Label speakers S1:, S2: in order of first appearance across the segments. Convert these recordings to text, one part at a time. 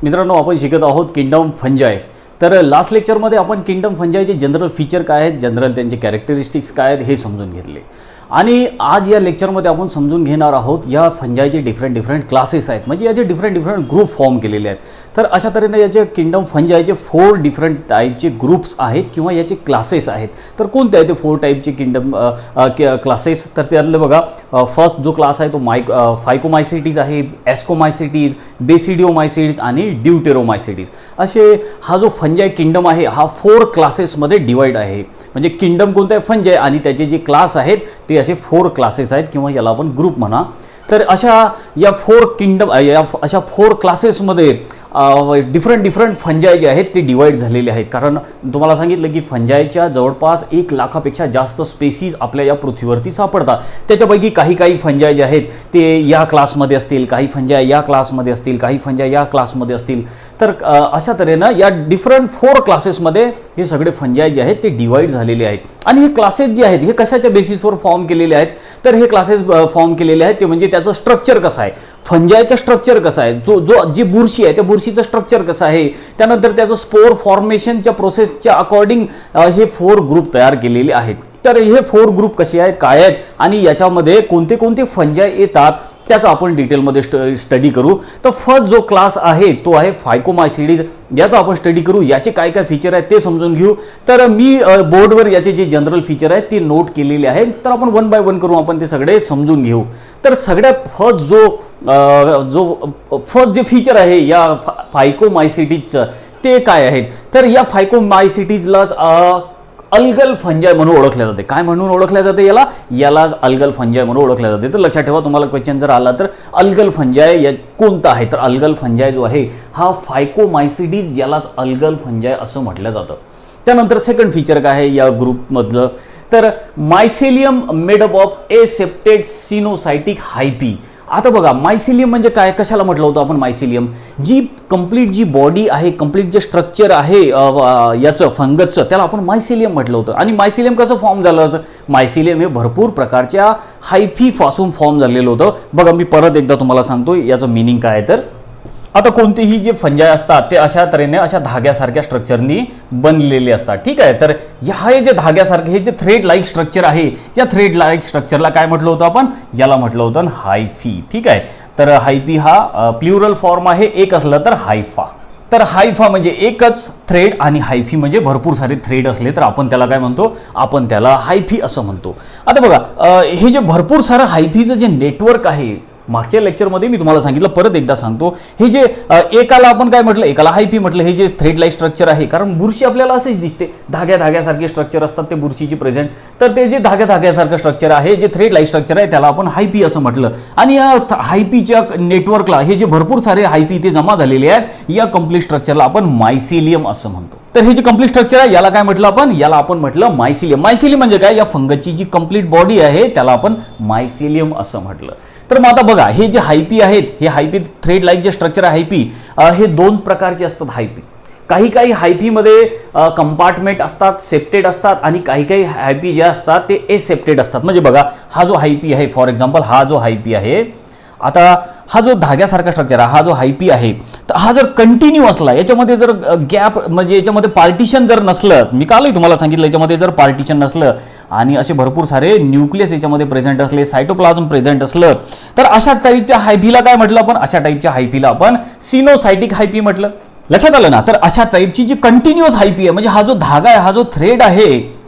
S1: मित्रांनो, आपण शिकत आहोत किंगडम फंजाई. तर लास्ट लेक्चरमध्ये आपण किंगडम फंजाईचे जनरल फीचर काय आहेत, जनरल त्यांचे कॅरेक्टरिस्टिक्स काय आहेत हे समजून घेतले. आणि आज या लेक्चरमध्ये आपण समजून घेणार आहोत या फंजाईचे डिफरंट क्लासेस आहेत, म्हणजे याचे डिफरंट ग्रुप फॉर्म केलेले आहेत. तर अशा तऱ्हेने याचे किंगडम फंजाईचे 4 डिफरंट टाईपचे ग्रुप्स आहेत किंवा याचे क्लासेस आहेत. तर कोणते आहेत ते 4 टाईपचे किंगडम क्लासेस? तर त्यातले बघा, फर्स्ट जो क्लास आहे तो फायकोमायसिटीज आहे, एस्कोमायसिटीज, बेसिडिओमायसिटीज आणि ड्यूटेरोमायसिटीज. असे हा जो फंजाई किंगडम आहे हा 4 क्लासेसमध्ये डिवाइड आहे. म्हणजे किंगडम कोणतं आहे? फंजाई, आणि त्याचे जे क्लास आहेत ते असे 4 क्लासेस आहेत किंवा याला आपण ग्रुप म्हणा. तर अशा या 4 किंगडम अशा 4 क्लासेसमध्ये डिफरंट फंजाई जे आहेत ते डिवाइड झालेले आहेत. कारण तुम्हाला सांगितलं की फंजाईच्या जवळपास 1 लाखापेक्षा जास्त स्पेसीज आपल्या या पृथ्वीवरती सापडतात. त्याच्यापैकी काही फंजाई जे आहेत ते या क्लासमध्ये असतील, काही फंजाई या क्लासमध्ये असतील, काही फंजाई या क्लासमध्ये असतील. तर अशा तऱ्हेनं या डिफरंट 4 क्लासेसमध्ये हे सगळे फंजाई जे आहेत ते डिवाइड झालेले आहेत. आणि हे क्लासेस जे आहेत हे कशाच्या बेसिसवर फॉर्म केलेले आहेत? तर हे क्लासेस फॉर्म केलेले आहेत ते म्हणजे त्याचं स्ट्रक्चर कसं आहे, फंजाईचं स्ट्रक्चर कसं आहे, जी बुरशी आहे त्या बुरशीचं स्ट्रक्चर कसं आहे, त्यानंतर त्याचं स्पोर फॉर्मेशनच्या प्रोसेसच्या अकॉर्डिंग हे 4 ग्रुप तयार केलेले आहेत. तर हे 4 ग्रुप कसे आहेत, काय आहेत आणि याच्यामध्ये कोणते फंजाई येतात त्याचा आपण डिटेलमध्ये स्टडी करू. तर फर्स्ट जो क्लास आहे तो आहे फायकोमायसिटीज. याचा आपण स्टडी करू, याचे काय फीचर आहेत ते समजून घेऊ. तर मी बोर्डवर याचे जे जनरल फीचर आहेत ते नोट केलेले आहेत. तर आपण 1 बाय 1 करू, आपण ते सगळे समजून घेऊ. तर सगळ्यात फर्स्ट फर्स्ट जे फीचर आहे या फायकोमायसिटीजचं ते काय आहेत? तर या फायकोमायसिटीजलाच अल्गल फंजाई म्हणून ओळखल्या जाते. काय म्हणून ओळखल्या जाते? यालाच अल्गल फंजाई म्हणून ओळखल्या जाते. तर लक्षात ठेवा, तुम्हाला क्वेश्चन जर आला तर अल्गल फंजाई कोणता आहे? तर अल्गल फंजाई जो आहे हा फायकोमायसिटीज, यालाच अल्गल फंजाई असं म्हटलं जातं. त्यानंतर सेकंड फीचर काय आहे या ग्रुपमधलं? तर मायसिलियम मेडअप ऑफ एसेप्टेड सिनोसायटिक हायपी. आता बघा, मायसिलियम म्हणजे काय, कशाला म्हटलं होतं आपण मायसिलियम? जी कंप्लीट जी बॉडी आहे, कंप्लीट जे स्ट्रक्चर आहे याचं फंगसचं, त्याला आपण मायसिलियम म्हटलं होतं. आणि मायसिलियम कसं फॉर्म झालं असतं? मायसिलियम हे भरपूर प्रकारच्या हायफीपासून फॉर्म झालेलं होतं. बघा, मी परत एकदा तुम्हाला सांगतो याचं मिनिंग काय आहे. तर आता कोणतेही जे फंजाई असतात ते अशा तऱ्हेने अशा धाग्यासारख्या स्ट्रक्चरनी बनलेले असतात. ठीक आहे. तर हे जे धाग्यासारखे हे जे थ्रेड लाईक स्ट्रक्चर आहे, या थ्रेड लाईक स्ट्रक्चरला काय म्हटलं होतं आपण? याला म्हटलं होतं हायफी. ठीक आहे. तर हायफी हा प्लुरल फॉर्म आहे, एक असलं तर हायफा. तर हायफा म्हणजे एकच थ्रेड आणि हायफी म्हणजे भरपूर सारे थ्रेड असले तर आपण त्याला काय म्हणतो? आपण त्याला हायफी असं म्हणतो. आता बघा, हे जे भरपूर सारं हायफीचं जे नेटवर्क आहे, मागच्या लेक्चरमध्ये मी तुम्हाला सांगितलं, परत एकदा सांगतो. हे जे एकाला आपण काय म्हटलं? एकाला हायफी म्हटलं. हे जे थ्रेड लाईक स्ट्रक्चर आहे, कारण बुरशी आपल्याला असेच दिसते, धाग्यासारखे स्ट्रक्चर असतात ते बुरशीची प्रेझेंट. तर ते जे धाग्यासारखं स्ट्रक्चर आहे, जे थ्रेड लाईक स्ट्रक्चर आहे, त्याला आपण हायफी असं म्हटलं. आणि या हायफीच्या नेटवर्कला हे जे भरपूर सारे हायफी ते जमा झालेले आहेत, या कंप्लीट स्ट्रक्चरला आपण मायसिलियम असं म्हणतो. तर हे जे कंप्लीट स्ट्रक्चर आहे याला काय म्हटलं आपण? याला आपण म्हटलं मायसिलियम. मायसिलियम म्हणजे काय? या फंगसची जी कंप्लीट बॉडी आहे त्याला आपण मायसिलियम असं म्हटलं. तर मग आता बघा, हे जे हायपी आहेत, हे हायपी थ्रेड लाईक जे स्ट्रक्चर आहे हायपी, हे 2 प्रकारचे असतात हायपी. काही हायपीमध्ये कंपार्टमेंट असतात, सेप्टेड असतात, आणि काही हायपी जे असतात ते एसेप्टेड असतात. म्हणजे बघा, हा जो हायपी आहे, फॉर एक्झाम्पल हा जो हायपी आहे, आता हा जो धाग्यासारखा स्ट्रक्चर आहे, हा जो हायपी आहे, तर हा जर कंटिन्यू असला, याच्यामध्ये जर गॅप म्हणजे याच्यामध्ये पार्टिशन जर नसलं, मी कालही तुम्हाला सांगितलं, याच्यामध्ये जर पार्टिशन नसलं आणि असे भरपूर सारे न्यूक्लियस याच्यामध्ये प्रेझेंट असले, सायटोप्लाझम प्रेझेंट असलं, तर अशा टाईपच्या हायपीला काय म्हटलं आपण? अशा टाईपच्या हायपीला आपण सिनोसायटिक हायपी म्हटलं. लक्षात आलं ना? तर अशा टाईपची जी कंटिन्युअस हायपी आहे, म्हणजे हा जो धागा आहे, हा जो थ्रेड आहे,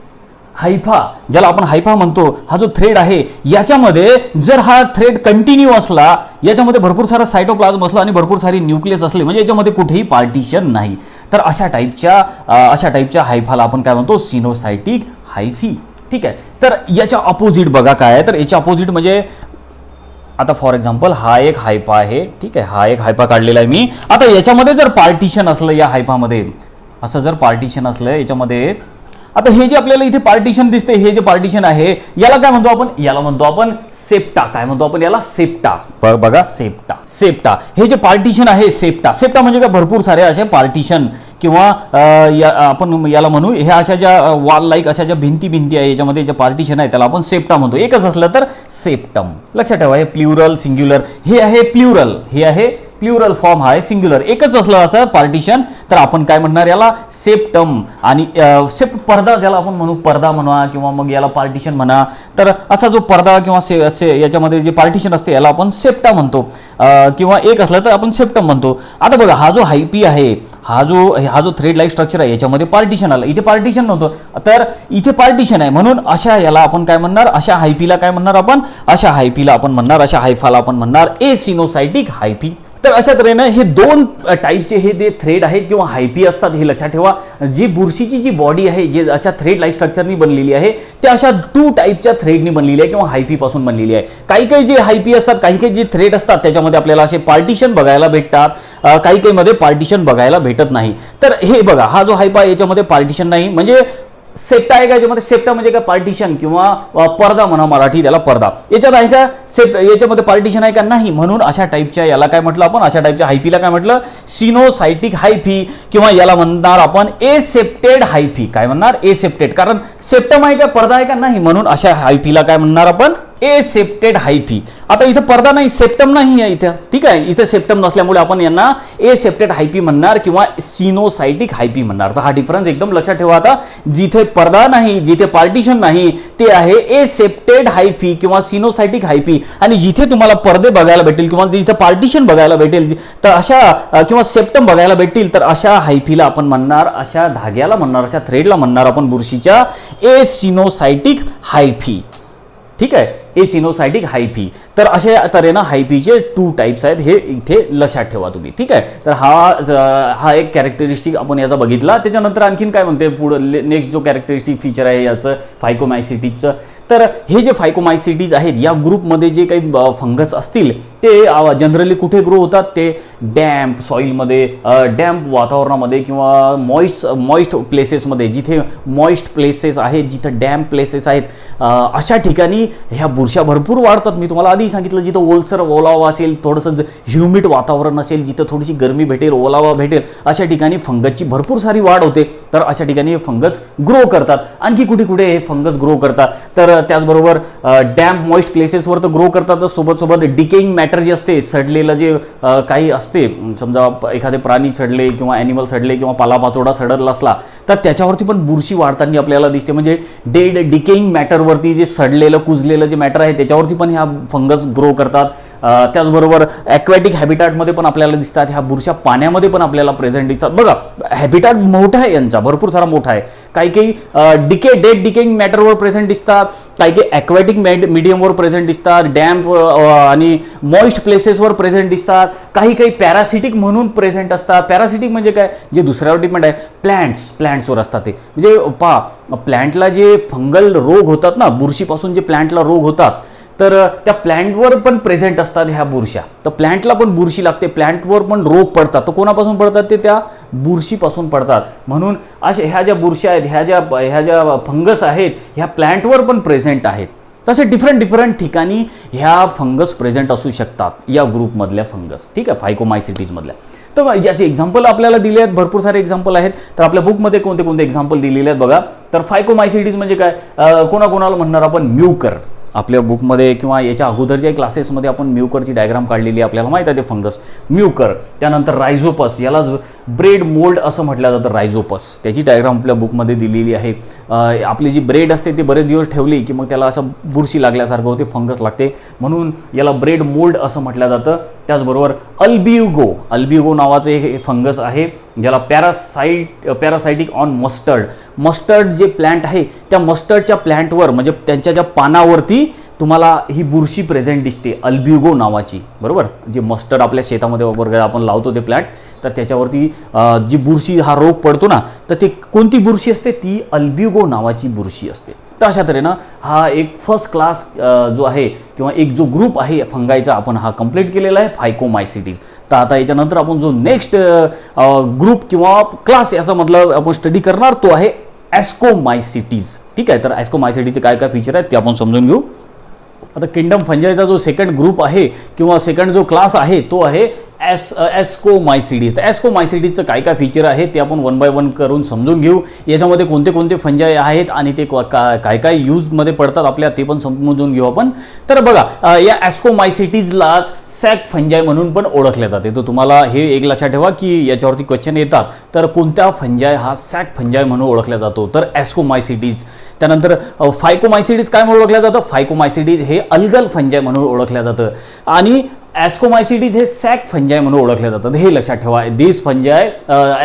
S1: हायफा ज्याला आपण हायफा म्हणतो, हा जो थ्रेड आहे, याच्यामध्ये जर हा थ्रेड कंटिन्यू असला, याच्यामध्ये भरपूर सारा सायटोप्लाझम असला आणि भरपूर सारी न्यूक्लियस असले, म्हणजे याच्यामध्ये कुठेही पार्टिशन नाही, तर अशा टाईपच्या हायफाला आपण काय म्हणतो? सिनोसायटिक हायफी. ठीक आहे. तर याच्या अपोजिट बघा काय आहे? तर याच्या अपोजिट म्हणजे आता फॉर एक्झाम्पल हा एक हायपा आहे. ठीक आहे. हा एक हायपा काढलेला आहे मी. आता याच्यामध्ये जर पार्टिशन असलं, या हायपामध्ये असं जर पार्टिशन असलं याच्यामध्ये, आता हे जे आपल्याला इथे पार्टिशन दिसते, हे जे पार्टिशन आहे याला काय म्हणतो आपण? याला म्हणतो आपण सेप्टा. काय म्हणतो आपण याला? सेप्टा. बघा, सेप्टा हे जे पार्टिशन आहे, सेप्टा म्हणजे काय? भरपूर सारे असे पार्टिशन किंवा आपण याला म्हणू, हे अशा ज्या वॉल लाईक अशा ज्या भिंती आहे, याच्यामध्ये जे पार्टिशन आहे त्याला आपण सेप्टा म्हणतो. एकच असलं तर सेप्टम. लक्षात ठेवा, हे प्लुरल, सिंग्युलर. हे आहे प्लुरल, हे आहे प्लुरल फॉर्म हा आहे सिंग्युलर, एकच असलं असं पार्टिशन तर आपण काय म्हणणार याला सेप्टम. आणि पडदा ज्याला आपण म्हणू, पडदा म्हणा किंवा मग याला पार्टिशन म्हणा, तर असा जो पडदा किंवा याच्यामध्ये जे पार्टिशन असते याला आपण सेप्टा म्हणतो, किंवा एक असलं तर आपण सेप्टम म्हणतो. आता बघा हा जो हायपी आहे, हा जो थ्रेड लाईक स्ट्रक्चर आहे याच्यामध्ये पार्टिशन आलं, इथे पार्टिशन नव्हतं तर इथे पार्टिशन आहे, म्हणून अशा याला आपण काय म्हणणार, अशा हायपीला काय म्हणणार आपण, अशा हायपीला आपण म्हणणार, अशा हायफाला आपण म्हणणार एसिनोसायटिक हायपी. तर अशा तऱ्हेनं हे दोन टाईपचे हे जे थ्रेड आहेत किंवा हायपी असतात हे लक्षात ठेवा. जी बुरशीची जी बॉडी आहे जे अशा थ्रेड लाईक स्ट्रक्चरनी बनलेली आहे ते अशा 2 टाईपच्या थ्रेडनी बनलेली आहे किंवा हायपी पासून बनलेली आहे. काही जे हायपी असतात, काही जे थ्रेड असतात त्याच्यामध्ये आपल्याला असे पार्टिशन बघायला भेटतात, काही मध्ये पार्टिशन बघायला भेटत नाही. तर हे बघा हा जो हायपा याच्यामध्ये पार्टिशन नाही, म्हणजे सेप्टा आहे का याच्यामध्ये, सेप्टा म्हणजे काय पार्टिशन किंवा पडदा म्हणा मराठी त्याला पडदा, याच्यात आहे का याच्यामध्ये पार्टिशन आहे का नाही, म्हणून अशा टाईपच्या याला काय म्हटलं आपण, अशा टाईपच्या हायपीला काय म्हटलं सिनोसायटिक हायपी, किंवा याला म्हणणार आपण एसेप्टेड हायपी. काय म्हणणार एसेप्टेड, कारण सेप्टम आहे का पडदा आहे का नाही, म्हणून अशा हायपीला काय म्हणणार आपण एसेप्टेड हायपी. आता इथं पडदा नाही, सेप्टम नाही आहे इथं, ठीक आहे, इथं सेप्टम नसल्यामुळे आपण यांना एसेप्टेड हायपी म्हणणार किंवा सिनोसायटिक हायपी म्हणणार. तर हा डिफरन्स एकदम लक्षात ठेवा. आता जिथे पडदा नाही, जिथे पार्टिशन नाही ते आहे एसेप्टेड हायपी किंवा सिनोसायटिक हायपी, आणि जिथे तुम्हाला पडदे बघायला भेटेल किंवा जिथे पार्टिशन बघायला भेटेल तर अशा किंवा सेप्टम बघायला भेटतील तर अशा हायपीला आपण म्हणणार, अशा धाग्याला म्हणणार, अशा थ्रेडला म्हणणार आपण बुरशीच्या एसिनोसायटिक हायपी. ठीक आहे, एसिनोसायटिक हायपी. तर अशा तऱ्हेनं हायपीचे 2 टाईप्स आहेत, हे इथे लक्षात ठेवा तुम्ही. ठीक आहे, तर हा एक कॅरेक्टरिस्टिक आपण याचा बघितला. त्याच्यानंतर आणखीन काय म्हणते पुढे नेक्स्ट जो कॅरेक्टरिस्टिक फीचर आहे याचं फायकोमायसिटीजचं, तर हे जे फायकोमायसिटीज आहेत या ग्रुपमध्ये जे काही फंगस असतील ते जनरली कुठे ग्रो होतात, ते डॅम्प सॉईलमध्ये, डॅम्प वातावरणामध्ये किंवा मॉइस्ट प्लेसेसमध्ये, जिथे मॉइस्ट प्लेसेस आहेत, जिथे डॅम्प प्लेसेस आहेत, अशा ठिकाणी ह्या बुरशा भरपूर वाढतात. मी तुम्हाला आधी सांगितलं जिथं ओलावा असेल, थोडंसं ह्युमिड वातावरण असेल, जिथं थोडीशी गरमी भेटेल, ओलावा भेटेल, अशा ठिकाणी फंगसची भरपूर सारी वाढ होते. तर अशा ठिकाणी हे फंगस ग्रो करतात. आणखी कुठे कुठे हे फंगस ग्रो करतात, तर त्याचबरोबर डॅम्प मॉइस्ट प्लेसेसवर तर ग्रो करतात, सोबत डिकेइंग मॅटर जे असते, सडलेलं जे काही असते, समजा एखादे प्राणी सडले किंवा ॲनिमल सडले किंवा पालापाचोळा सडला असला तर त्याच्यावरती पण बुरशी वाढताना आपल्याला दिसते. म्हणजे डेड डिकेइंग मॅटरवरती जे सडलेलं कुजलेलं जे मॅटर आहे त्याच्यावरती पण ह्या फंगस ग्रो करतात. त्याचबरोबर ॲक्वॅटिक हॅबिटॅटमध्ये पण आपल्याला दिसतात, ह्या बुरशा पाण्यामध्ये पण आपल्याला प्रेझेंट दिसतात. बघा हॅबिटॅट मोठा आहे यांचा, भरपूर सारा मोठा आहे. काही डेड डिकेइंग मॅटरवर प्रेझेंट दिसतात, काही ॲक्वॅटिक मीडियमवर प्रेझेंट दिसतात, डॅम्प आणि मॉइस्ट प्लेसेसवर प्रेझेंट दिसतात, काही पॅरासिटिक म्हणून प्रेझेंट असतात. पॅरासिटिक म्हणजे काय, जे दुसऱ्यावर डिपेंड आहे, प्लॅन्ट्सवर असतात ते. म्हणजे प्लॅन्टला जे फंगल रोग होतात ना, बुरशीपासून जे प्लॅन्टला रोग होतात तर त्या प्लॅन्टवर पण प्रेझेंट असतात ह्या बुरशा. तर प्लॅन्टला पण बुरशी लागते, प्लॅन्टवर पण रोग पडतात. तर कोणापासून पडतात, ते त्या बुरशीपासून पडतात. म्हणून अशा ह्या ज्या बुरशा आहेत, ह्या ज्या फंगस आहेत, ह्या प्लॅन्टवर पण प्रेझेंट आहेत. तसे डिफरंट ठिकाणी ह्या फंगस प्रेझेंट असू शकतात या ग्रुपमधल्या फंगस. ठीक आहे, फायकोमायसिटीजमधल्या. तर याचे एक्झाम्पल आपल्याला दिले आहेत, भरपूर सारे एक्झाम्पल आहेत. तर आपल्या बुकमध्ये कोणते एक्झाम्पल दिलेले आहेत बघा. तर फायकोमायसिटीज म्हणजे काय, कोणाकोणाला म्हणणार आपण म्यूकर. आपल्या बुकमध्ये किंवा याच्या अगोदरच्या क्लासेसमध्ये आपण म्यूकरची डायग्राम काढलेली आहे, आपल्याला माहीत आहे ते फंगस म्यूकर. त्यानंतर रायझोपस, याला ब्रेड मोल्ड असं म्हटलं जातं, रायझोपस, त्याची डायग्राम आपल्या बुकमध्ये दिलेली आहे. आपली जी ब्रेड असते ती बरेच दिवस ठेवली की मग त्याला असं बुरशी लागल्यासारखं होते, फंगस लागते, म्हणून याला ब्रेड मोल्ड असं म्हटलं जातं. त्याचबरोबर अल्ब्युगो नावाचं एक फंगस आहे, ज्याला पॅरासायटिक ऑन मस्टर्ड जे प्लांट आहे त्या मस्टर्डच्या प्लांटवर, म्हणजे त्यांच्या ज्या पानावरती तुम्हाला ही बुरशी प्रेझेंट दिसते, अल्ब्युगो नावाची. बरोबर, जे मस्टर्ड आपल्या शेतामध्ये वगैरे आपण लावतो ते प्लांट, तर त्याच्यावरती जी बुरशी हा रोग पडतो ना, तर ती कोणती बुरशी असते, ती अल्ब्युगो नावाची बुरशी असते. तर अशा तऱ्हेनं हा एक फर्स्ट क्लास जो आहे किंवा एक जो ग्रुप आहे फंगायचा आपण हा कंप्लीट केलेला आहे, फायकोमायसिटीज. तर आता याच्यानंतर आपण जो नेक्स्ट ग्रुप किंवा क्लास याचा मधला आपण स्टडी करणार तो आहे ॲस्कोमायसिटीज. ठीक आहे, तर ॲस्कोमायसिटीचे काय फीचर आहेत ते आपण समजून घेऊ. आता किंगडम फंजायचा जो सेकंड ग्रुप आहे किंवा सेकंड जो क्लास आहे तो आहे एस्कोमायसिडीज. तर एस्कोमायसिडीजचं काय काय फीचर आहे ते आपण वन बाय वन करून समजून घेऊ. याच्यामध्ये कोणते कोणते फंजाय आहेत आणि ते काय काय यूजमध्ये पडतात आपल्या ते पण समजून घेऊ आपण. तर बघा या एस्कोमायसिटीजलाच सॅक फंजाय म्हणून पण ओळखले जाते. तर तुम्हाला हे एक लक्षात ठेवा की याच्यावरती क्वेश्चन येतात. तर कोणत्या फंजाय हा सॅक फंजाय म्हणून ओळखला जातो, तर एस्कोमायसिटीज. त्यानंतर फायकोमायसिटीज काय म्हणून ओळखलं जातं, फायकोमायसिटीज हे अल्गल फंजाय म्हणून ओळखलं जातं आणि एस्कोमायसिटीज हे सॅक फंजाय म्हणून ओळखले जातात. हे लक्षात ठेवा. This fungi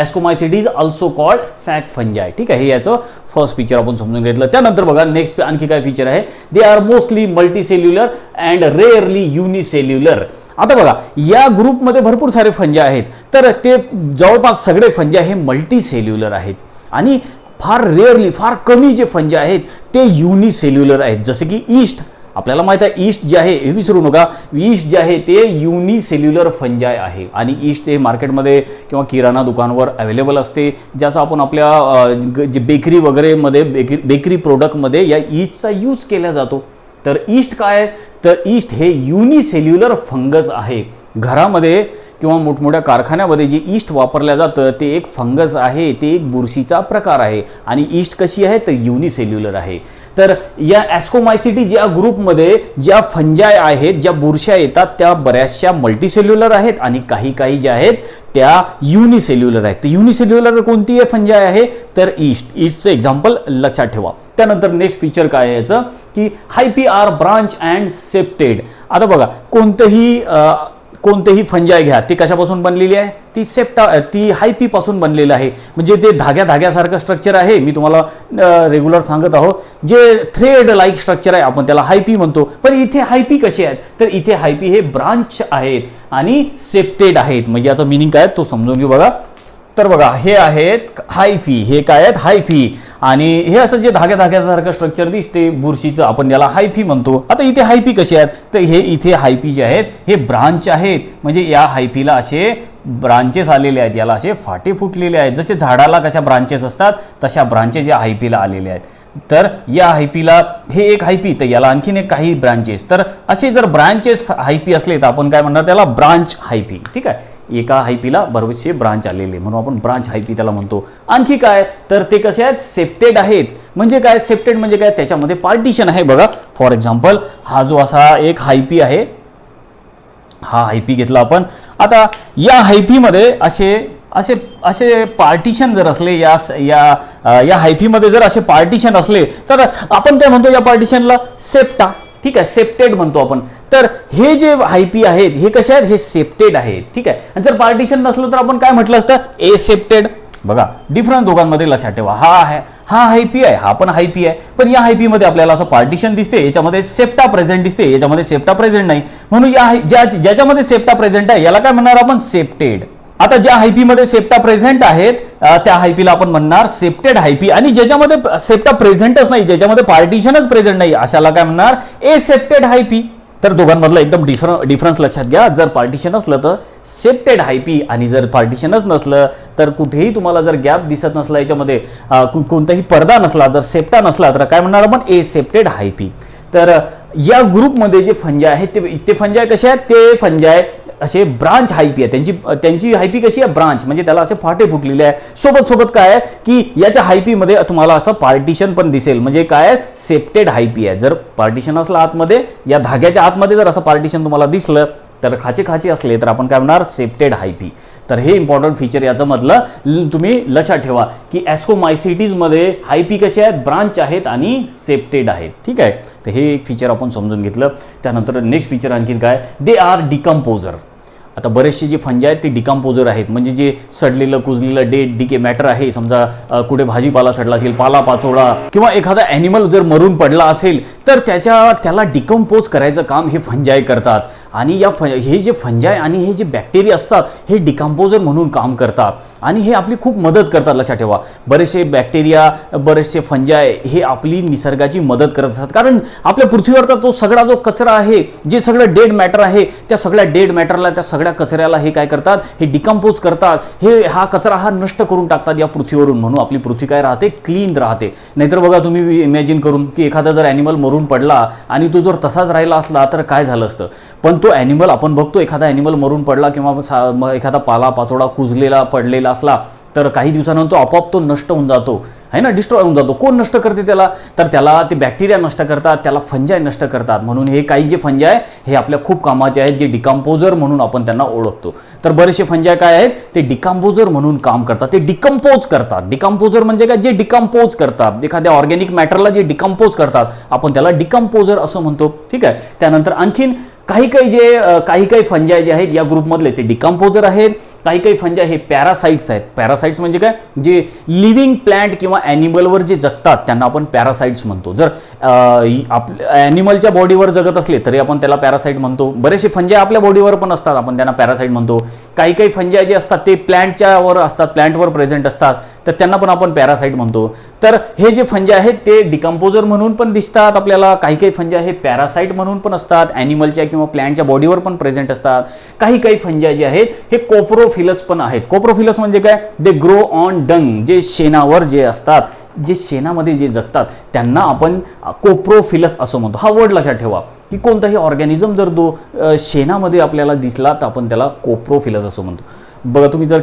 S1: ascomycetes also called sac fungi. ठीक आहे, हे याचं फर्स्ट फीचर आपण समजून घेतलं. त्यानंतर बघा नेक्स्ट आणखी काय फीचर आहे. They are mostly multicellular and rarely unicellular. आता बघा या ग्रुपमध्ये भरपूर सारे फंजाय आहेत. तर ते जवळपास सगळे फंजाय हे मल्टीसेल्युलर आहेत आणि फार रेअरली फार कमी जे फंजाय आहेत ते युनिसेल्युलर आहेत. जसे की ईस्ट, आपल्याला माहित आहे ईस्ट जे आहे हे विसरू नका, ईस्ट जे आहे ते युनिसेल्युलर फंजाय आहे आणि ईस्ट हे मार्केटमध्ये किंवा किराणा दुकानावर अवेलेबल असते. ज्याचा आपण आपल्या जे बेकरी वगैरेमध्ये बेकरी प्रोडक्टमध्ये या ईस्टचा यूज केला जातो. तर ईस्ट काय आहे, तर ईस्ट हे युनिसेल्युलर फंगस आहे. घरामध्ये किंवा मोठमोठ्या कारखान्यामध्ये जे ईस्ट वापरलं जातं ते एक फंगस आहे, ते एक बुरशीचा प्रकार आहे आणि ईस्ट कशी आहे तर युनिसेल्युलर आहे. तर या एस्कोमायसिटीज या ग्रुपमध्ये ज्या फंजाय आहेत, ज्या बुरश्या येतात त्या बऱ्याचशा मल्टीसेल्युलर आहेत आणि काही ज्या आहेत त्या युनिसेल्युलर आहेत. तर युनिसेल्युलर कोणती आहे फंजाय आहे तर ईस्टचं एक्झाम्पल लक्षात ठेवा. त्यानंतर नेक्स्ट फीचर काय आहे याचं की हायपी आर ब्रांच अँड सेप्टेड. आता बघा कोणतेही फंजाय घ्या, ती कशापासून बनलेली आहे, ती हायपी पासून बनलेलं आहे. म्हणजे ते धाग्यासारखं स्ट्रक्चर आहे. मी तुम्हाला रेग्युलर सांगत आहोत, जे थ्रेड लाईक स्ट्रक्चर आहे आपण त्याला हायपी म्हणतो. पण इथे हायपी कशी आहेत तर इथे हायपी हे ब्रांच आहेत आणि सेप्टेड आहेत. म्हणजे याचं मिनिंग काय तो समजून घेऊ. बघा तर बघा हे आहेत हायफी, हे काय आहेत हायफी आणि हे असं जे धाग्यासारखं स्ट्रक्चर दिसते बुरशीचं आपण याला हायफी म्हणतो. आता इथे हायपी कशी आहेत तर हे इथे हायपी जे आहेत हे ब्रांच आहेत. म्हणजे या हायफीला असे ब्रांचेस आलेले आहेत, याला असे फाटे फुटलेले आहेत. जसे झाडाला कशा ब्रांचेस असतात तशा ब्रांचेस या हायपीला आलेल्या आहेत. तर या हायपीला हे एक हायपी तर याला आणखीन एक काही ब्रांचेस. तर असे जर ब्रांचेस हायपी असले तर आपण काय म्हणणार त्याला ब्रांच हायपी. ठीक आहे, एका हायपीला बरोबरचे ब्रांच आलेले म्हणून आपण ब्रांच हायपी त्याला म्हणतो. आणखी काय तर ते कसे आहेत सेप्टेड आहेत. म्हणजे काय सेप्टेड म्हणजे काय, त्याच्यामध्ये पार्टिशन आहे. बघा फॉर एक्झाम्पल हा जो असा एक हायपी आहे, हा हायपी घेतला आपण. आता या हायपीमध्ये असे पार्टिशन जर असले या हायफीमध्ये जर असे पार्टिशन असले तर आपण काय म्हणतो या पार्टिशनला सेप्टा. ठीक आहे, सेप्टेड म्हणतो आपण. तर हे जे हायपी आहेत हे कसे आहेत हे सेप्टेड आहेत. ठीक आहे, आणि जर पार्टिशन नसलं तर आपण काय म्हटलं असतं ए सेप्टेड. बघा डिफरंट दोघांमध्ये लक्षात ठेवा. हा हायपी आहे, हा पण हायपी आहे. पण या हायपीमध्ये आपल्याला असं पार्टिशन दिसते, याच्यामध्ये सेप्टा प्रेझेंट दिसते, याच्यामध्ये सेप्टा प्रेझेंट नाही. म्हणून ज्याच्यामध्ये सेप्टा प्रेझेंट आहे याला काय म्हणणार आपण सेप्टेड. आता ज्या हायपीमध्ये सेप्टा प्रेझेंट आहेत त्या हायपीला आपण म्हणणार सेप्टेड हायपी. आणि ज्याच्यामध्ये सेप्टा प्रेझेंटच नाही, ज्याच्यामध्ये पार्टिशनच प्रेझेंट नाही अशाला काय म्हणणार ए सेप्टेड हायपी. तर दोघांमधला एकदम डिफरन्स लक्षात घ्या. जर पार्टिशन असलं तर सेप्टेड हायपी आणि जर पार्टिशनच नसलं तर कुठेही तुम्हाला जर गॅप दिसत नसला, याच्यामध्ये कोणताही पडदा नसला, जर सेप्टा नसला तर काय म्हणणार आपण ए सेप्टेड हायपी. तर या ग्रुपमध्ये जे फंजाय आहेत ते फंजाय कसे आहेत, ते फंजाय असे ब्रांच हायपी आहे. त्यांची हायपी कशी आहे ब्रांच, म्हणजे त्याला असे फाटे फुटलेले आहे. सोबत काय आहे की याच्या हायपीमध्ये तुम्हाला असं पार्टिशन पण दिसेल. म्हणजे काय सेप्टेड हायपी आहे. जर पार्टिशन असलं आतमध्ये, या धाग्याच्या आतमध्ये जर असं पार्टिशन तुम्हाला दिसलं तर खाचे असले तर आपण काय म्हणणार सेप्टेड हायपी. तर हे इम्पॉर्टंट फीचर याचं मधलं तुम्ही लक्षात ठेवा की एस्कोमायसिटीजमध्ये हायपी कसे आहेत ब्रांच आहेत आणि सेप्टेड आहेत. ठीक आहे, तर हे एक फीचर आपण समजून घेतलं. त्यानंतर नेक्स्ट फीचर आणखीन काय, दे आर डिकम्पोजर. आता बरेचसे जे फंजाय आहेत ते डिकम्पोजर आहेत. म्हणजे जे सडलेलं कुजलेलं डिके मॅटर आहे, समजा कुठे भाजीपाला सडला असेल, पाला पाचोळा किंवा एखादा ॲनिमल जर मरून पडला असेल तर त्याला डिकम्पोज करायचं काम हे फंजाय करतात. आणि हे जे फंजाय आणि हे जे बॅक्टेरिया असतात हे डिकम्पोजर म्हणून काम करतात आणि हे आपली खूप मदत करतात. लक्षात ठेवा, बरेचसे बॅक्टेरिया बरेचसे फंजाय हे आपली निसर्गाची मदत करत असतात. कारण आपल्या पृथ्वीवरचा तो सगळा जो कचरा आहे, जे सगळं डेड मॅटर आहे, त्या सगळ्या डेड मॅटरला, त्या सगळ्या कचऱ्याला हे काय करतात, हे डिकम्पोज करतात. हा कचरा नष्ट करून टाकतात या पृथ्वीवरून. म्हणून आपली पृथ्वी काय राहते, क्लीन राहते. नाहीतर बघा तुम्ही इमॅजिन करून की एखादा जर ॲनिमल मरून पडला आणि तो जर तसाच राहिला असला तर काय झालं असतं. पण म्हणतो ॲनिमल, आपण बघतो एखादा ॲनिमल मरून पडला किंवा एखादा पाला पाचोळा कुजलेला पडलेला असला तर काही दिवसानंतर आपोआप तो नष्ट होऊन जातो, आहे ना, डिस्ट्रॉय होऊन जातो. कोण नष्ट करते त्याला? तर त्याला ते बॅक्टेरिया नष्ट करतात, त्याला फंजाय नष्ट करतात. म्हणून हे काही जे फंजाय हे आपल्या खूप कामाचे आहेत, जे डिकम्पोजर म्हणून आपण त्यांना ओळखतो. तर बरेचसे फंजाय काय आहेत, ते डिकम्पोजर म्हणून काम करतात, ते डिकम्पोज करतात. डिकम्पोजर म्हणजे काय? जे डिकम्पोज करतात, एखाद्या ऑर्गॅनिक मॅटरला जे डिकम्पोज करतात आपण त्याला डिकम्पोजर असं म्हणतो. ठीक आहे. त्यानंतर आणखीन काही फंजाय जे आहेत या ग्रुपमधले ते डिकम्पोजर आहेत. काही फंजाय हे पॅरासाइट्स आहेत. पॅरासाइट्स म्हणजे काय? जे लिव्हिंग प्लांट किंवा ॲनिमलवर जे जगतात त्यांना आपण पॅरासाइट्स म्हणतो. जर ॲनिमलच्या बॉडीवर जगत असले तरी आपण त्याला पॅरासाइट म्हणतो. बरेचसे फंजाय आपल्या बॉडीवर पण असतात, आपण त्यांना पॅरासाइट म्हणतो. काही फंजाय जे असतात ते प्लांटच्यावर असतात, प्लांटवर प्रेझेंट असतात, तर त्यांना पण आपण पॅरासाइट म्हणतो. तर हे जे फंजाय आहेत ते डिकम्पोजर म्हणून पण दिसतात आपल्याला. काही फंजाय हे पॅरासाइट म्हणून पण असतात, ॲनिमलच्या किंवा प्लांटच्या बॉडीवर पण प्रेझेंट असतात. काही फंजाय जे आहेत हे कोप्रोफिलस पण आहेत. कोप्रोफिलस म्हणजे काय? दे ग्रो ऑन डंग, जे शेणावर जे असतात, जे शेणामध्ये जे जगतात त्यांना आपण कोप्रोफिलस असं म्हणतो. हा वर्ड लक्षात ठेवा की कोणताही ऑर्गॅनिझम जर शेणामध्ये आपल्याला दिसला तर आपण त्याला कोप्रोफिलस असं म्हणतो. बघा, तुम्ही जर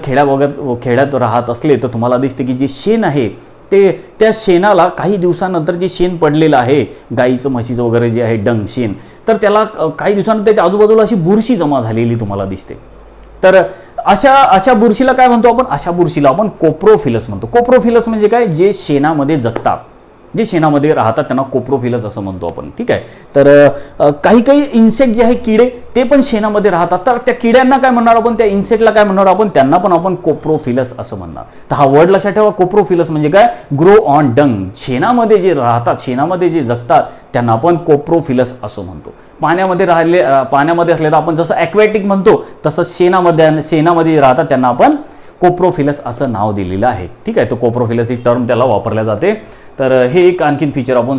S1: खेड्यात राहत असले तर तुम्हाला दिसते की जे शेण आहे ते त्या शेणाला काही दिवसानंतर जे शेण पडलेलं आहे, गाईचं म्हशीचं वगैरे जे आहे डंग शेण, तर त्याला काही दिवसानंतर त्याच्या आजूबाजूला अशी बुरशी जमा झालेली तुम्हाला दिसते. तर अशा बुरशीला काय म्हणतो आपण? अशा बुरशीला आपण कोप्रोफिलस म्हणतो. कोप्रोफिलस म्हणजे काय? जे शेणामध्ये जगतात, जे शेणामध्ये राहतात त्यांना कोप्रोफिलस असं म्हणतो आपण. ठीक आहे. तर काही इन्सेक्ट जे आहे, किडे, ते पण शेणामध्ये राहतात. तर त्या किड्यांना काय म्हणणार आपण? त्या इन्सेक्टला काय म्हणणार आपण? त्यांना पण आपण कोप्रोफिलस असं म्हणणार. तर हा वर्ड लक्षात ठेवा. कोप्रोफिलस म्हणजे काय? ग्रो ऑन डंग, शेणामध्ये जे राहतात, शेणामध्ये जे जगतात त्यांना आपण कोप्रोफिलस असं म्हणतो. पाण्यामध्ये असले तर आपण जसं ॲक्वॅटिक म्हणतो तसं शेणामध्ये राहतात त्यांना आपण कोप्रोफिलस असं नाव दिलेलं आहे. ठीक आहे. तो कोप्रोफिलस ही टर्म त्याला वापरल्या जाते. तर हे एक आणखीन फीचर आपण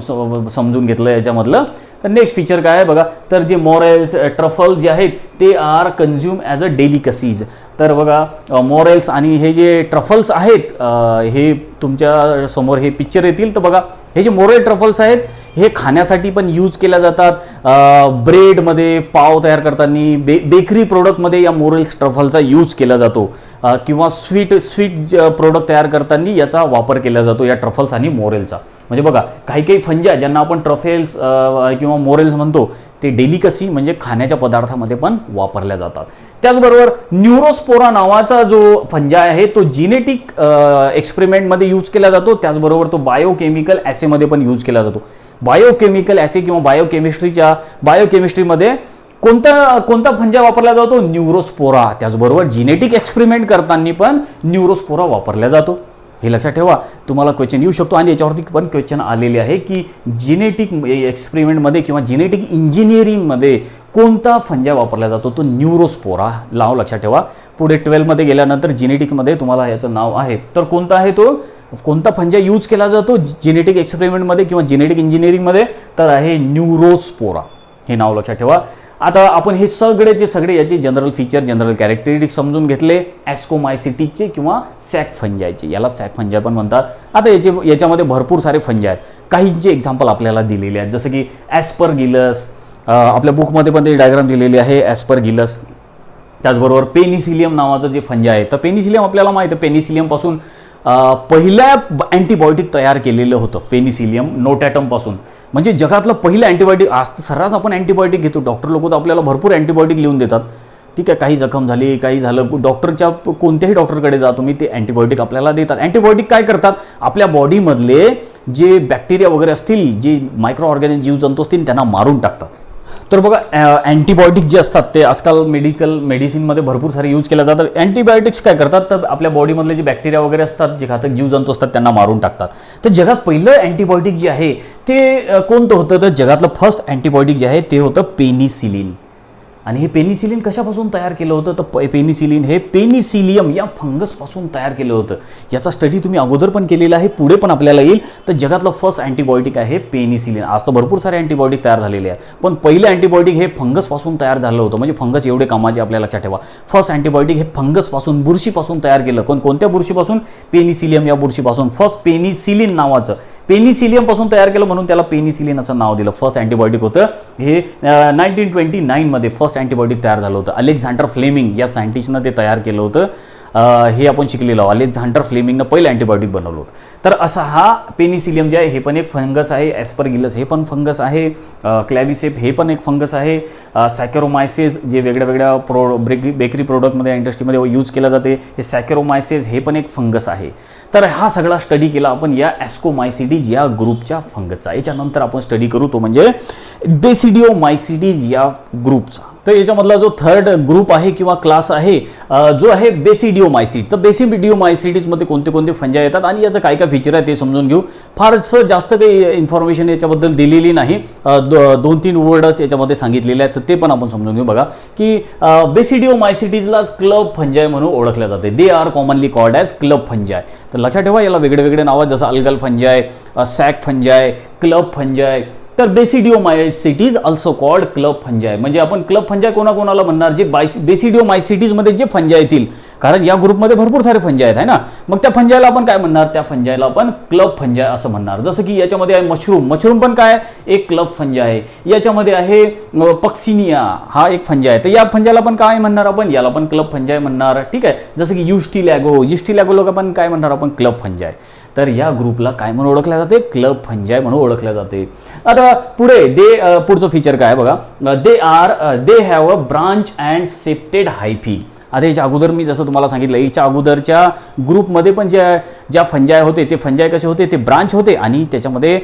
S1: समजून घेतलं याच्यामधलं. तर नेक्स्ट फीचर काय आहे बघा, तर जे मोरेल्स, ट्रफल जे आहेत ते are consume as a delicacies. तर बघा, मोरेल्स आणि हे जे ट्रफल्स आहेत, हे तुमच्या समोर हे पिक्चर येतील. तर बघा, हे जे मोरेल ट्रफल्स आहेत हे खाण्यासाठी पण यूज केल्या जातात. ब्रेडमध्ये, पाव तयार करताना, बेकरी प्रोडक्टमध्ये या मोरेल्स ट्रफलचा यूज केला जातो. किंवा स्वीट प्रोडक्ट तयार करताना याचा वापर केला जातो, या ट्रफल्स आणि मोरेलचा. म्हणजे बघा, काही फंजाय ज्यांना आपण ट्रफेल्स किंवा मोरेल्स म्हणतो ते डेलिकसी म्हणजे खाण्याच्या पदार्थामध्ये पण वापरल्या जातात. त्याचबरोबर न्यूरोस्पोरा नावाचा जो फंजाय आहे तो जिनेटिक एक्सपेरिमेंटमध्ये यूज केला जातो. त्याचबरोबर तो बायोकेमिकल ॲसेमध्ये पण यूज केला जातो. बायोकेमिकल ॲसे किंवा बायोकेमिस्ट्रीमध्ये कोणता फंजा वापरला जातो? न्यूरोस्पोरा. त्याचबरोबर जिनेटिक एक्सपेरिमेंट करताना पण न्यूरोस्पोरा वापरला जातो. हे लक्षात ठेवा. तुम्हाला क्वेश्चन येऊ शकतो आणि याच्यावरती पण क्वेश्चन आलेले आहे की जिनेटिक एक्सपेरिमेंटमध्ये किंवा जिनेटिक इंजिनिअरिंगमध्ये कोणता फंजा वापरला जातो? तो न्यूरोस्पोरा. नाव लक्षात ठेवा. पुढे 12मध्ये गेल्यानंतर जिनेटिकमध्ये तुम्हाला याचं नाव आहे. तर कोणता आहे तो? कोणता फंजा यूज केला जातो जिनेटिक एक्सपेरिमेंटमध्ये किंवा जिनेटिक इंजिनिअरिंगमध्ये? तर आहे न्यूरोस्पोरा. हे नाव लक्षात ठेवा. आता आपण हे सगळे याचे जनरल फीचर, जनरल कॅरेक्टरिस्टिक्स समजून घेतले. ॲस्कोमायसिटीजचे किंवा सॅक फंजायचे, याला सॅक फंजाय पण म्हणतात. आता याच्यामध्ये भरपूर सारे फंजाय आहेत. काहींचे एक्झाम्पल आपल्याला दिलेले आहेत, जसं की ॲस्परगिलस. आपल्या बुकमध्ये पण ते डायग्राम दिलेली आहे, ॲस्परगिलस. त्याचबरोबर पेनिसिलियम नावाचं जे फंजाय आहे, तर पेनिसिलियम आपल्याला माहिती आहे, पेनिसिलियमपासून पहिल्या अँटीबायोटिक तयार केलेलं होतं. पेनिसिलियम नोटॅटमपासून, म्हणजे जगातलं पहिलं अँटीबायोटिक. आज तर सर्रास आपण अँटीबायोटिक घेतो. डॉक्टर लोक तर आपल्याला भरपूर अँटीबायोटिक लिहून देतात. ठीक आहे. काही जखम झाली, काही झालं, डॉक्टरच्या कोणत्याही डॉक्टरकडे जा तुम्ही, ते अँटीबायोटिक आपल्याला देतात. अँटीबायोटिक काय करतात? आपल्या बॉडीमधले जे बॅक्टेरिया वगैरे असतील, जे मायक्रो ऑर्गॅनिक जीवजंतू असतील त्यांना मारून टाकतात. तर बघा, अँटीबायोटिक जे असतात ते आजकाल मेडिसिनमध्ये भरपूर सारे यूज केले जातात. अँटीबायोटिक्स काय करतात? तर आपल्या बॉडीमधले जे बॅक्टेरिया वगैरे असतात, जे घातक जीवजंतू असतात त्यांना मारून टाकतात. तर जगात पहिलं अँटीबायोटिक जे आहे ते कोणतं होतं? तर जगातलं फर्स्ट अँटीबायोटिक जे आहे ते होतं पेनिसिलिन. आणि हे पेनिसिलिन कशापासून तयार केलं होतं? तर पेनिसिलिन हे पेनिसिलियम या फंगसपासून तयार केलं होतं. याचा स्टडी तुम्ही अगोदर पण केलेला आहे, पुढे पण आपल्याला येईल. तर जगातलं फर्स्ट अँटीबायोटिक आहे पेनिसिलिन. आज तर भरपूर सारे अँटीबायोटिक तयार झालेले आहेत, पण पहिलं अँटीबायोटिक हे फंगसपासून तयार झालं होतं. म्हणजे फंगस एवढे कामाचे आपल्याला लक्षात ठेवा. फर्स्ट अँटीबायोटिक हे फंगसपासून, बुरशीपासून तयार केलं. कोणत्या बुरशीपासून? पेनिसिलियम या बुरशीपासून. फर्स्ट पेनिसिलिन नावाचं पेनिसिलियम पासून तयार केलं म्हणून त्याला पेनिसिलिन असं नाव दिलं. फर्स्ट अँटीबायोटिक होतं हे 1929 मध्ये फर्स्ट अँटीबायोटिक तयार झालं होतं. अलेक्झांडर फ्लेमिंग या सायंटिस्टनं ते तयार केलं होतं. हे आपण शिकलेलो आहोत. अलेक्झांडर फ्लेमिंगनं पहिलं अँटीबायोटिक बनवलं होतं. तर असा हा पेनिसिलियम जे आहे हे पण एक फंगस आहे. एस्परगिलस हे पण फंगस आहे. क्लॅव्हिसेप हे पण एक फंगस आहे. सॅकॅरोमायसिस जे वेगळ्या वेगळ्या बेकरी प्रोडक्टमध्ये इंडस्ट्रीमध्ये यूज केलं जाते हे सॅकॅरोमायसिस हे पण एक फंगस आहे. तर हा सगळा स्टडी केला आपण या ॲस्कोमायसिटीज या ग्रुपच्या फंगसचा. याच्यानंतर आपण स्टडी करू तो म्हणजे बेसिडिओमायसिटीज या ग्रुपचा. तर याच्यामधला जो थर्ड ग्रुप आहे किंवा क्लास आहे जो आहे बेसिडिओमायसिट. तर बेसिडिओमायसिटीजमध्ये कोणते कोणते फंजाय येतात आणि याचं काय काय फीचर आहे ते समजून घेऊ. फारसं जास्त काही इन्फॉर्मेशन याच्याबद्दल दिलेली नाही. 2-3 वर्ड्स याच्यामध्ये सांगितलेले आहेत तर ते पण आपण समजून घेऊ. बघा की बेसिडिओमायसिटीजला क्लब फंजाय म्हणून ओळखल्या जाते. They are commonly called as club fungi. तर लक्षात ठेवा याला वेगळे वेगळे नाव आहेत जसं algal fungi, sac fungi, club fungi. तर basidiomycetes also called club fungi. म्हणजे आपण क्लब फंजाय कोणाकोणाला म्हणणार जे बेसिडिओमायसिटीजमध्ये जे फंजाय येतील, कारण या ग्रुपमध्ये भरपूर सारे फंजाय आहेत आहे ना. मग त्या फंजायला आपण काय म्हणणार, त्या फंजायला आपण क्लब फंजाय असं म्हणणार. जसं की याच्यामध्ये आहे मशरूम पण काय एक क्लब फंजाय आहे. याच्यामध्ये आहे पक्सिनिया हा एक फंजाय आहे. तर या फंजायला पण काय म्हणणार आपण, याला पण क्लब फंजाय म्हणणार. ठीक आहे. जसं की युस्टिलॅगो लोक आपण काय म्हणणार आपण क्लब फंजाय. तर या ग्रुपला काय म्हणून ओळखल्या जाते, क्लब फंजाय म्हणून ओळखल्या जाते. आता पुढे पुढचं फीचर काय बघा, they have a branch and septate hyphae. आता याच्या अगोदर मी जसं तुम्हाला सांगितलं याच्या अगोदरच्या ग्रुपमध्ये पण ज्या फंजाय होते ते फंजाय कसे होते, ते ब्रांच होते आणि त्याच्यामध्ये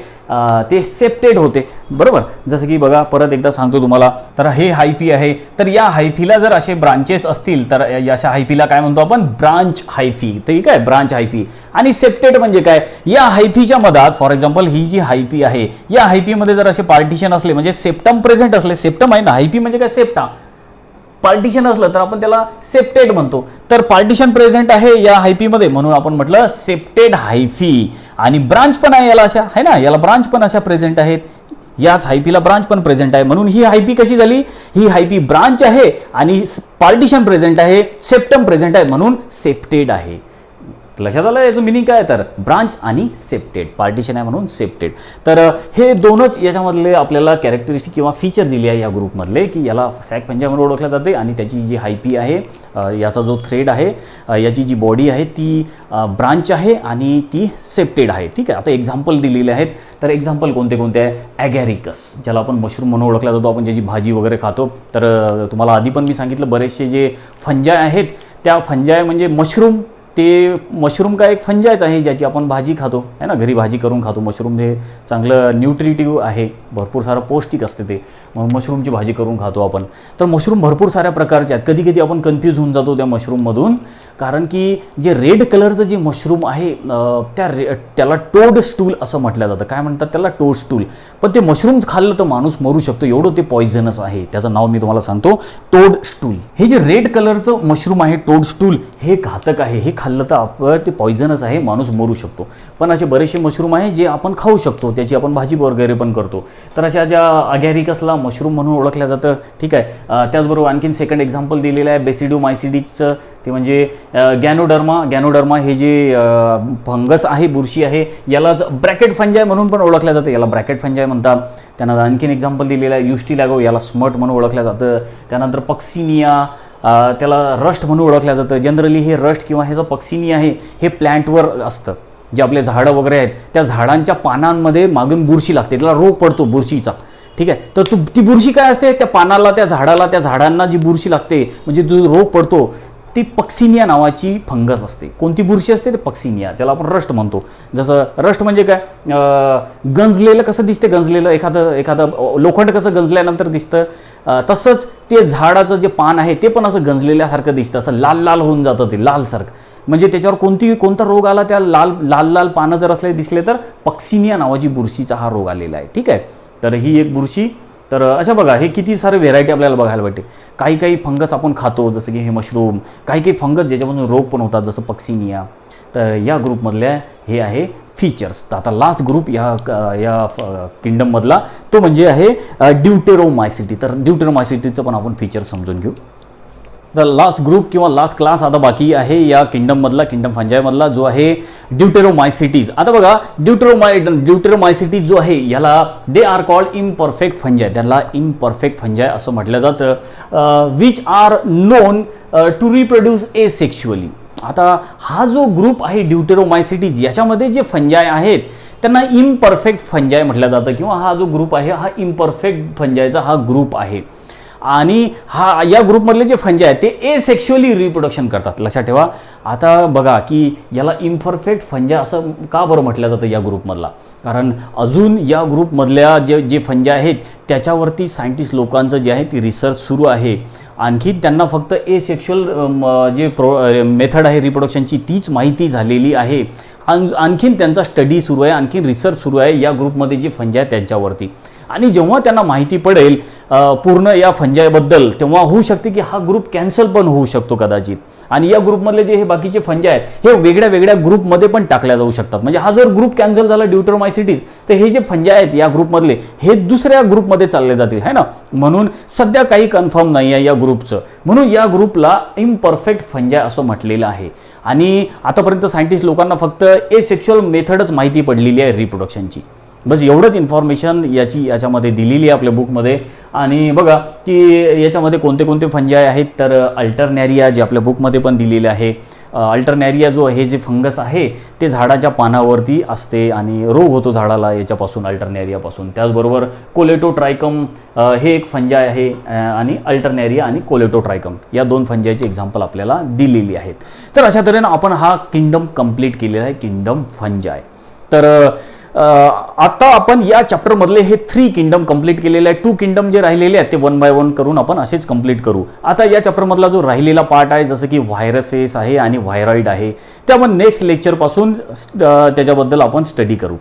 S1: ते सेप्टेड होते. बरोबर. जसं की बघा परत एकदा सांगतो तुम्हाला. तर हे हायफी आहे. तर या हायफीला जर असे ब्रांचेस असतील तर अशा हायफीला काय म्हणतो आपण, ब्रांच हायफी. ठीक आहे, ब्रांच हायफी. आणि सेप्टेड म्हणजे काय, या हायफीच्या मधात फॉर एक्झाम्पल ही जी हायफी आहे या हायफीमध्ये जर असे पार्टिशन असले म्हणजे सेप्टम प्रेझेंट असले, सेप्टम आहे ना हायफी म्हणजे काय सेप्टा, पार्टिशन असलं तर आपण त्याला सेप्टेड म्हणतो. तर पार्टिशन प्रेझेंट आहे या हायफीमध्ये म्हणून आपण म्हटलं सेप्टेड हायफी. आणि ब्रांच पण आहे याला अशा आहे ना, याला ब्रांच पण अशा प्रेझेंट आहेत. याच हायफीला ब्रांच पण प्रेझेंट आहे म्हणून ही हायफी कशी झाली, ही हायफी ब्रांच आहे आणि पार्टिशन प्रेझेंट आहे, सेप्टम प्रेझेंट आहे म्हणून सेप्टेड आहे. लक्षात आलं याचं मिनिंग काय, तर ब्रांच आणि सेप्टेड, पार्टिशन आहे म्हणून सेप्टेड. तर हे दोनच याच्यामधले आपल्याला कॅरेक्टरिस्टिक किंवा फीचर दिले आहे या ग्रुपमधले की याला सॅक फंजाय म्हणून ओळखलं जाते आणि त्याची जी हायपी आहे याचा जो थ्रेड आहे याची जी बॉडी आहे ती ब्रांच आहे आणि ती सेप्टेड आहे. ठीक आहे. आता एक्झाम्पल दिलेले आहेत. तर एक्झाम्पल कोणते कोणते आहे, ॲगॅरिकस ज्याला आपण मशरूम म्हणून ओळखला जातो, आपण ज्याची भाजी वगैरे खातो. तर तुम्हाला आधी पण मी सांगितलं बरेचसे जे फंजाय आहेत त्या फंजाय म्हणजे मशरूम काय एक फंजायच आहे ज्याची आपण भाजी खातो आहे ना, घरी भाजी करून खातो. मशरूम हे चांगलं न्यूट्रिटिव्ह आहे, भरपूर सारं पौष्टिक असते ते, मग मशरूमची भाजी करून खातो आपण. तर मशरूम भरपूर साऱ्या प्रकारचे आहेत. कधी कधी आपण कन्फ्यूज होऊन जातो त्या मशरूममधून, कारण की जे रेड कलरचं जे मशरूम आहे त्याला टोड स्टूल असं म्हटलं जातं. काय म्हणतात त्याला, टोड स्टूल. पण ते मशरूम खाल्लं तर माणूस मरू शकतो एवढं ते पॉइझनस आहे. त्याचं नाव मी तुम्हाला सांगतो, टोड स्टूल. हे जे रेड कलरचं मशरूम आहे टोड स्टूल हे घातक आहे. हे खाल्लं तर आपण ते पॉइझनस आहे, माणूस मरू शकतो. पण असे बरेचसे मशरूम आहे जे आपण खाऊ शकतो, त्याची आपण भाजी वगैरे पण करतो. तर अशा ज्या अगॅरिकसला मशरूम म्हणून ओळखलं जातं. ठीक आहे. त्याचबरोबर आणखीन सेकंड एक्झाम्पल दिलेलं आहे बेसिडिओमायसिटीजचं, ते म्हणजे गॅनोडर्मा हे जे फंगस आहे, बुरशी आहे, यालाच ब्रॅकेट फंजाय म्हणून पण ओळखलं जातं. याला ब्रॅकेट फंजाय म्हणतात. त्यानंतर आणखीन एक्झाम्पल दिलेलं आहे युस्टिलॅगो, याला स्मट म्हणून ओळखलं जातं. त्यानंतर पक्सिनिया त्याला रस्ट म्हणून ओळखलं जातं. जनरली हे रस्ट किंवा हे जो पक्सिनिया आहे हे प्लॅन्टवर असतं. जे आपले झाडं वगैरे आहेत त्या झाडांच्या पानांमध्ये मागून बुरशी लागते, त्याला रोग पडतो बुरशीचा. ठीक आहे. तर ती बुरशी काय असते, त्या पानाला त्या झाडांना जी बुरशी लागते म्हणजे जो रोग पडतो ती पक्सिनिया नावाची फंगस असते. कोणती बुरशी असते, ते पक्सिनिया, त्याला आपण रस्ट म्हणतो. जसं रस्ट म्हणजे काय, गंजलेलं कसं दिसते, गंजलेलं एखादं लोखंड कसं गंजल्यानंतर दिसतं, तसंच ते झाडाचं जे पान आहे ते पण असं गंजलेल्यासारखं दिसतं, असं लाल होऊन जातं ते लालसारखं. म्हणजे त्याच्यावर कोणता रोग आला, त्या लाल पानं जर असले दिसले तर पक्सिनिया नावाची बुरशीचा हा रोग आलेला आहे. ठीक आहे. तर ही एक बुरशी. तर अशा बघा हे किती सारे व्हेरायटी आपल्याला बघायला भेटते. काही फंगस आपण खातो जसं की हे मशरूम, काही फंगस ज्याच्यामधून रोग पण होतात जसं पक्सिनिया. तर या ग्रुपमधल्या हे आहे फीचर्स. तर आता लास्ट ग्रुप या किंगडममधला तो म्हणजे आहे ड्यूटेरोमायसिटी. तर ड्यूटेरोमायसिटीचं पण आपण फीचर समजून घेऊ. द लास्ट ग्रुप किंवा लास्ट क्लास आता बाकी आहे या किंगडममधला, किंगडम फंजायमधला, जो आहे ड्यूटेरोमायसिटीज. आता बघा ड्यूटेरोमायसिटीज जो आहे याला they are called imperfect fungi, त्याला इम्परफेक्ट फंजाय असं म्हटलं जातं, which are known to reproduce asexually. आता हा जो ग्रुप आहे ड्यूटेरोमायसिटीज, याच्यामध्ये जे फंजाय आहेत त्यांना इम्परफेक्ट फंजाय म्हटलं जातं, किंवा हा जो ग्रुप आहे हा इम्परफेक्ट फंजायचा हा ग्रुप आहे. आणि या ग्रुपमधले जे फंजाय आहेत ते एसेक्शुअली रिप्रोडक्शन करतात. लक्षात ठेवा. आता बघा की याला इम्परफेक्ट फंजाय असं का बरं म्हटलं जातं या ग्रुपमधला, कारण अजून या ग्रुपमधल्या जे फंजाय आहेत त्याच्यावरती सायंटिस्ट लोकांचं जे आहे ती रिसर्च सुरू आहे. आणखी त्यांना फक्त एसेक्शुअल जे मेथड आहे रिप्रोडक्शनची तीच माहिती झालेली आहे. आणखीन त्यांचा स्टडी सुरू आहे, आणखीन रिसर्च सुरू आहे या ग्रुपमध्ये जे फंजाय आहेत त्यांच्यावरती. आणि जेव्हा त्यांना माहिती पडेल पूर्ण या फंजायबद्दल, तेव्हा होऊ शकते की हा ग्रुप कॅन्सल पण होऊ शकतो कदाचित. आणि या ग्रुपमधले जे हे बाकीचे फंजाय आहेत हे वेगळ्या वेगळ्या ग्रुपमध्ये पण टाकल्या जाऊ शकतात. म्हणजे हा जर ग्रुप कॅन्सल झाला ड्यूटेरोमायसिटीज, तर हे जे फंजाय आहेत या ग्रुपमधले हे दुसऱ्या ग्रुपमध्ये चालले जातील, है ना. म्हणून सध्या काही कन्फर्म नाही आहे या ग्रुपचं, म्हणून या ग्रुपला इम्परफेक्ट फंजाय असं म्हटलेलं आहे. आणि आतापर्यंत सायंटिस्ट लोकांना फक्त एसेक्शुअल मेथडच माहिती पडलेली आहे रिप्रोडक्शनची. बस एवढंच इन्फॉर्मेशन याच्यामध्ये दिलेली आहे आपल्या बुकमध्ये. आणि बघा की याच्यामध्ये कोणते कोणते फंजाय आहेत, तर अल्टरनॅरिया जे आपल्या बुकमध्ये पण दिलेले आहे. अल्टरनॅरिया जो हे जे फंगस आहे ते झाडाच्या पानावरती असते आणि रोग होतो झाडाला याच्यापासून, अल्टरनॅरियापासून. त्याचबरोबर कोलेटोट्रायकम हे एक फंजाय आहे, आणि अल्टरनॅरिया आणि कोलेटोट्रायकम या दोन फंजायची एक्झाम्पल आपल्याला दिलेली आहेत. तर अशा तऱ्हेनं आपण हा किंगडम कंप्लीट केलेला आहे, किंगडम फंजाय. तर आता आपण या चॅप्टरमधले हे 3 किंगडम कंप्लीट केलेले आहे. 2 किंगडम जे राहिलेले आहेत ते 1 बाय 1 करून आपण असेच कंप्लीट करू. आता या चॅप्टरमधला जो राहिलेला पार्ट आहे, जसं की व्हायरसेस आहे आणि व्हायरॉइड आहे, ते आपण नेक्स्ट लेक्चरपासून त्याच्याबद्दल आपण स्टडी करू.